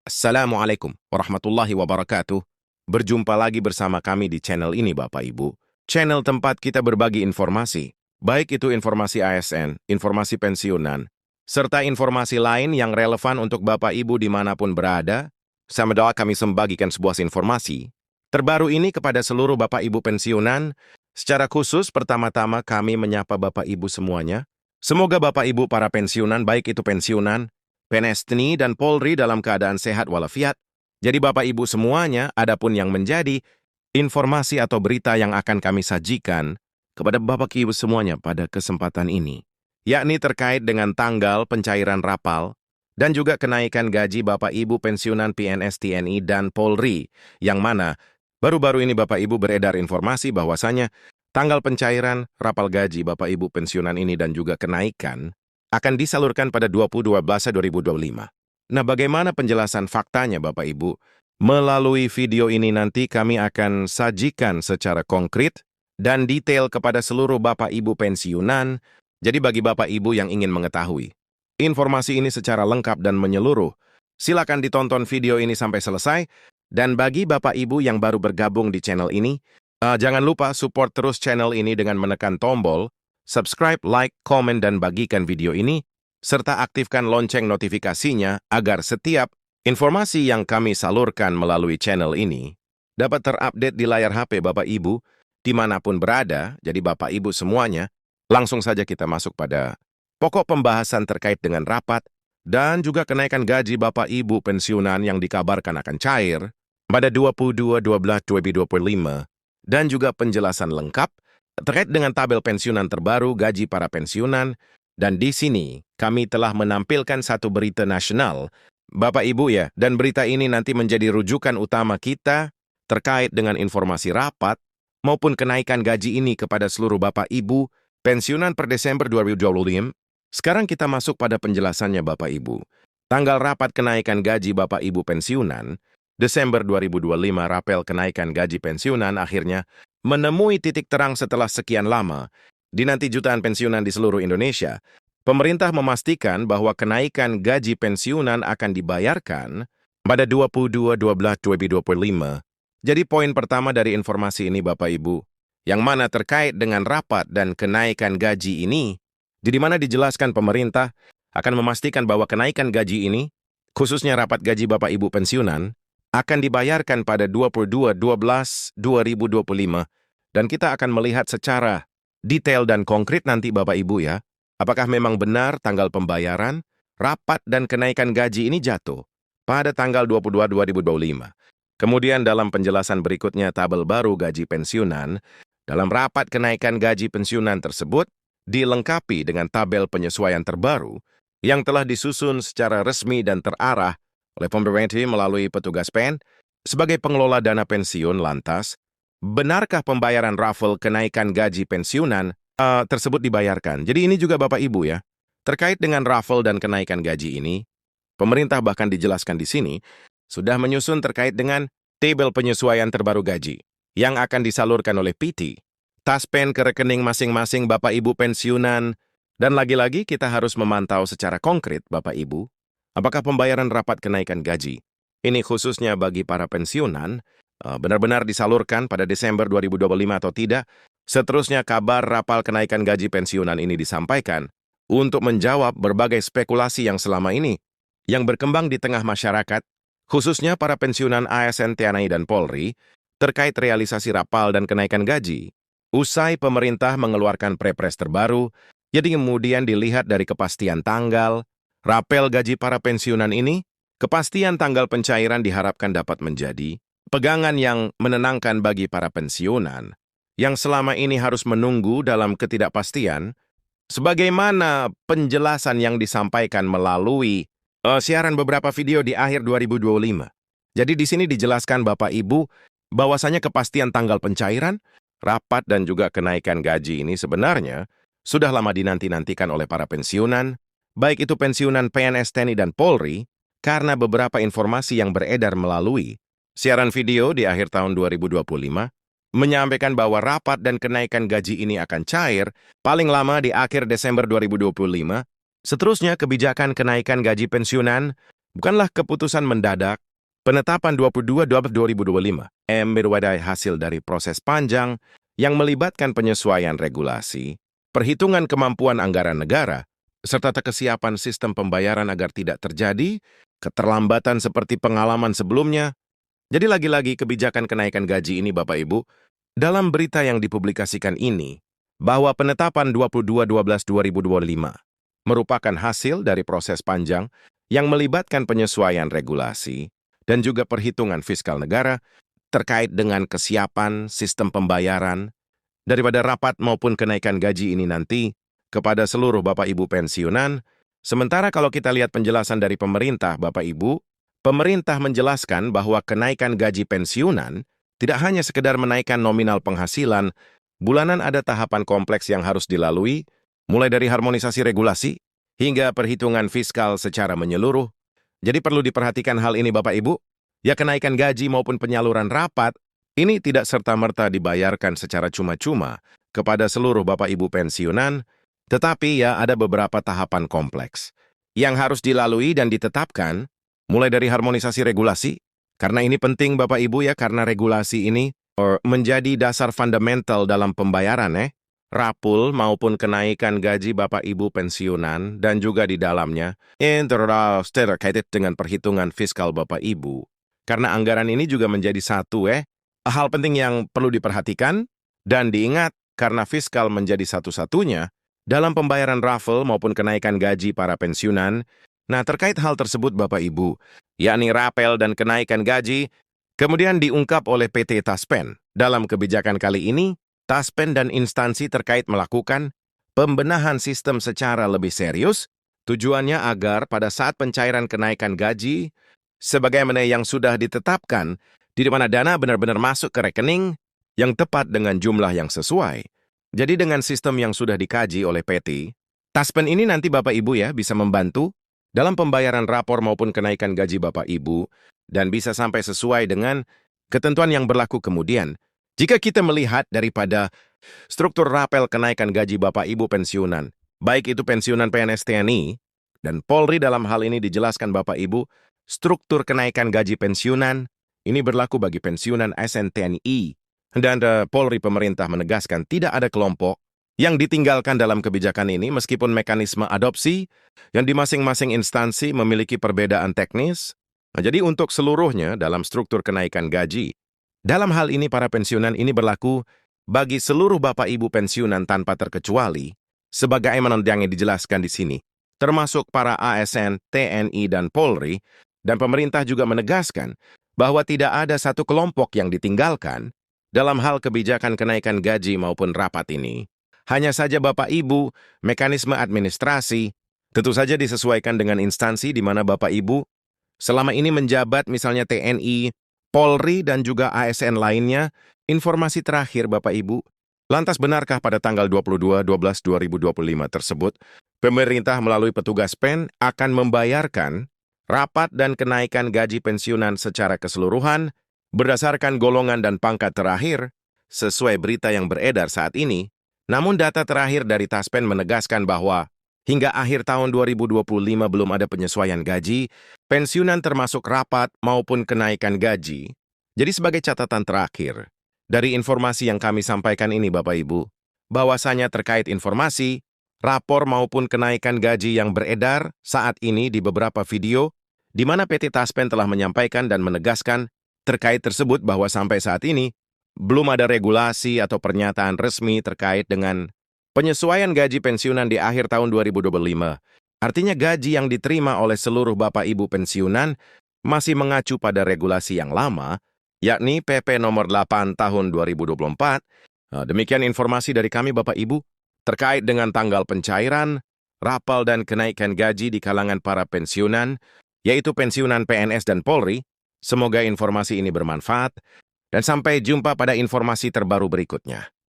Assalamualaikum warahmatullahi wabarakatuh. Berjumpa lagi bersama kami di channel ini Bapak Ibu. Channel tempat kita berbagi informasi, baik itu informasi ASN, informasi pensiunan, serta informasi lain yang relevan untuk Bapak Ibu dimanapun berada. Sama doa kami membagikan sebuah informasi terbaru ini kepada seluruh Bapak Ibu pensiunan. Secara khusus pertama-tama kami menyapa Bapak Ibu semuanya. Semoga Bapak Ibu para pensiunan, baik itu pensiunan, PNS TNI dan Polri dalam keadaan sehat walafiat. Jadi Bapak Ibu semuanya, adapun yang menjadi informasi atau berita yang akan kami sajikan kepada Bapak Ibu semuanya pada kesempatan ini, yakni terkait dengan tanggal pencairan rapal dan juga kenaikan gaji Bapak Ibu pensiunan PNS TNI dan Polri, yang mana baru-baru ini Bapak Ibu beredar informasi bahwasanya tanggal pencairan rapal gaji Bapak Ibu pensiunan ini dan juga kenaikan akan disalurkan pada 20.12.2025. Nah, bagaimana penjelasan faktanya Bapak Ibu? Melalui video ini nanti kami akan sajikan secara konkret dan detail kepada seluruh Bapak Ibu pensiunan. Jadi bagi Bapak Ibu yang ingin mengetahui informasi ini secara lengkap dan menyeluruh, silakan ditonton video ini sampai selesai. Dan bagi Bapak Ibu yang baru bergabung di channel ini, jangan lupa support terus channel ini dengan menekan tombol subscribe, like, komen, dan bagikan video ini, serta aktifkan lonceng notifikasinya agar setiap informasi yang kami salurkan melalui channel ini dapat terupdate di layar HP Bapak Ibu dimanapun berada. Jadi Bapak Ibu semuanya, langsung saja kita masuk pada pokok pembahasan terkait dengan rapat dan juga kenaikan gaji Bapak Ibu pensiunan yang dikabarkan akan cair pada 22.12.2025 dan juga penjelasan lengkap terkait dengan tabel pensiunan terbaru gaji para pensiunan. Dan di sini kami telah menampilkan satu berita nasional Bapak Ibu ya, dan berita ini nanti menjadi rujukan utama kita terkait dengan informasi rapat maupun kenaikan gaji ini kepada seluruh Bapak Ibu pensiunan per Desember 2025. Sekarang kita masuk pada penjelasannya Bapak Ibu. Tanggal rapat kenaikan gaji Bapak Ibu pensiunan Desember 2025, rapel kenaikan gaji pensiunan akhirnya menemui titik terang setelah sekian lama. Dinanti jutaan pensiunan di seluruh Indonesia, pemerintah memastikan bahwa kenaikan gaji pensiunan akan dibayarkan pada 22.12.2025. Jadi poin pertama dari informasi ini Bapak Ibu, yang mana terkait dengan rapat dan kenaikan gaji ini, di mana dijelaskan pemerintah akan memastikan bahwa kenaikan gaji ini, khususnya rapat gaji Bapak Ibu pensiunan, akan dibayarkan pada 22.12.2025. Dan kita akan melihat secara detail dan konkret nanti Bapak Ibu ya, apakah memang benar tanggal pembayaran, rapat dan kenaikan gaji ini jatuh pada tanggal 22.2025. Kemudian dalam penjelasan berikutnya tabel baru gaji pensiunan, dalam rapat kenaikan gaji pensiunan tersebut dilengkapi dengan tabel penyesuaian terbaru yang telah disusun secara resmi dan terarah oleh pemerintah melalui petugas PEN sebagai pengelola dana pensiun. Lantas, benarkah pembayaran raffle kenaikan gaji pensiunan tersebut dibayarkan? Jadi ini juga Bapak Ibu ya, terkait dengan raffle dan kenaikan gaji ini, pemerintah bahkan dijelaskan di sini, sudah menyusun terkait dengan tabel penyesuaian terbaru gaji yang akan disalurkan oleh PT, Taspen ke rekening masing-masing Bapak Ibu pensiunan. Dan lagi-lagi kita harus memantau secara konkret Bapak Ibu, apakah pembayaran rapat kenaikan gaji ini khususnya bagi para pensiunan benar-benar disalurkan pada Desember 2025 atau tidak. Seterusnya kabar rapal kenaikan gaji pensiunan ini disampaikan untuk menjawab berbagai spekulasi yang selama ini yang berkembang di tengah masyarakat, khususnya para pensiunan ASN TNI dan Polri, terkait realisasi rapal dan kenaikan gaji. Usai pemerintah mengeluarkan Perpres terbaru, jadi kemudian dilihat dari kepastian tanggal rapel gaji para pensiunan ini, kepastian tanggal pencairan diharapkan dapat menjadi pegangan yang menenangkan bagi para pensiunan yang selama ini harus menunggu dalam ketidakpastian, sebagaimana penjelasan yang disampaikan melalui siaran beberapa video di akhir 2025. Jadi di sini dijelaskan Bapak Ibu bahwasanya kepastian tanggal pencairan, rapat dan juga kenaikan gaji ini sebenarnya sudah lama dinanti-nantikan oleh para pensiunan, baik itu pensiunan PNS TNI dan Polri, karena beberapa informasi yang beredar melalui siaran video di akhir tahun 2025 menyampaikan bahwa rapat dan kenaikan gaji ini akan cair paling lama di akhir Desember 2025. Seterusnya, kebijakan kenaikan gaji pensiunan bukanlah keputusan mendadak. Penetapan 22/12/2025 merupakan hasil dari proses panjang yang melibatkan penyesuaian regulasi, perhitungan kemampuan anggaran negara, serta kesiapan sistem pembayaran agar tidak terjadi keterlambatan seperti pengalaman sebelumnya. Jadi lagi-lagi kebijakan kenaikan gaji ini Bapak Ibu, dalam berita yang dipublikasikan ini, bahwa penetapan 22/12/2025 merupakan hasil dari proses panjang yang melibatkan penyesuaian regulasi dan juga perhitungan fiskal negara terkait dengan kesiapan sistem pembayaran daripada rapat maupun kenaikan gaji ini nanti kepada seluruh Bapak Ibu pensiunan. Sementara kalau kita lihat penjelasan dari pemerintah Bapak Ibu, pemerintah menjelaskan bahwa kenaikan gaji pensiunan tidak hanya sekedar menaikkan nominal penghasilan, bulanan ada tahapan kompleks yang harus dilalui, mulai dari harmonisasi regulasi hingga perhitungan fiskal secara menyeluruh. Jadi perlu diperhatikan hal ini Bapak Ibu, ya kenaikan gaji maupun penyaluran rapat, ini tidak serta-merta dibayarkan secara cuma-cuma kepada seluruh Bapak Ibu pensiunan, tetapi ya ada beberapa tahapan kompleks yang harus dilalui dan ditetapkan, mulai dari harmonisasi regulasi, karena ini penting Bapak Ibu ya, karena regulasi ini menjadi dasar fundamental dalam pembayaran rapul maupun kenaikan gaji Bapak Ibu pensiunan dan juga di dalamnya terkait dengan perhitungan fiskal Bapak Ibu. Karena anggaran ini juga menjadi satu hal penting yang perlu diperhatikan dan diingat karena fiskal menjadi satu-satunya dalam pembayaran raffle maupun kenaikan gaji para pensiunan. Nah, terkait hal tersebut Bapak Ibu, yakni rapel dan kenaikan gaji, kemudian diungkap oleh PT Taspen. Dalam kebijakan kali ini, Taspen dan instansi terkait melakukan pembenahan sistem secara lebih serius, tujuannya agar pada saat pencairan kenaikan gaji, sebagaimana yang sudah ditetapkan, di mana dana benar-benar masuk ke rekening yang tepat dengan jumlah yang sesuai. Jadi dengan sistem yang sudah dikaji oleh PT, Taspen ini nanti Bapak Ibu ya bisa membantu dalam pembayaran rapor maupun kenaikan gaji Bapak Ibu dan bisa sampai sesuai dengan ketentuan yang berlaku kemudian. Jika kita melihat daripada struktur rapel kenaikan gaji Bapak Ibu pensiunan, baik itu pensiunan PNS TNI dan Polri dalam hal ini dijelaskan Bapak Ibu, struktur kenaikan gaji pensiunan ini berlaku bagi pensiunan ASN TNI dan Polri. Pemerintah menegaskan tidak ada kelompok yang ditinggalkan dalam kebijakan ini meskipun mekanisme adopsi yang di masing-masing instansi memiliki perbedaan teknis. Nah, jadi untuk seluruhnya dalam struktur kenaikan gaji, dalam hal ini para pensiunan ini berlaku bagi seluruh Bapak Ibu pensiunan tanpa terkecuali, sebagaimana yang dijelaskan di sini, termasuk para ASN, TNI, dan Polri, dan pemerintah juga menegaskan bahwa tidak ada satu kelompok yang ditinggalkan dalam hal kebijakan kenaikan gaji maupun rapat ini. Hanya saja Bapak Ibu, mekanisme administrasi tentu saja disesuaikan dengan instansi di mana Bapak Ibu selama ini menjabat, misalnya TNI, Polri, dan juga ASN lainnya. Informasi terakhir Bapak Ibu, lantas benarkah pada tanggal 22/12/2025 tersebut, pemerintah melalui petugas PEN akan membayarkan rapat dan kenaikan gaji pensiunan secara keseluruhan berdasarkan golongan dan pangkat terakhir, sesuai berita yang beredar saat ini. Namun data terakhir dari Taspen menegaskan bahwa hingga akhir tahun 2025 belum ada penyesuaian gaji, pensiunan termasuk rapat maupun kenaikan gaji. Jadi sebagai catatan terakhir, dari informasi yang kami sampaikan ini Bapak Ibu, bahwasanya terkait informasi, rapor maupun kenaikan gaji yang beredar saat ini di beberapa video, di mana PT Taspen telah menyampaikan dan menegaskan terkait tersebut bahwa sampai saat ini, belum ada regulasi atau pernyataan resmi terkait dengan penyesuaian gaji pensiunan di akhir tahun 2025. Artinya gaji yang diterima oleh seluruh Bapak Ibu pensiunan masih mengacu pada regulasi yang lama, yakni PP nomor 8 tahun 2024. Demikian informasi dari kami Bapak Ibu terkait dengan tanggal pencairan, rapal dan kenaikan gaji di kalangan para pensiunan, yaitu pensiunan PNS dan Polri. Semoga informasi ini bermanfaat dan sampai jumpa pada informasi terbaru berikutnya.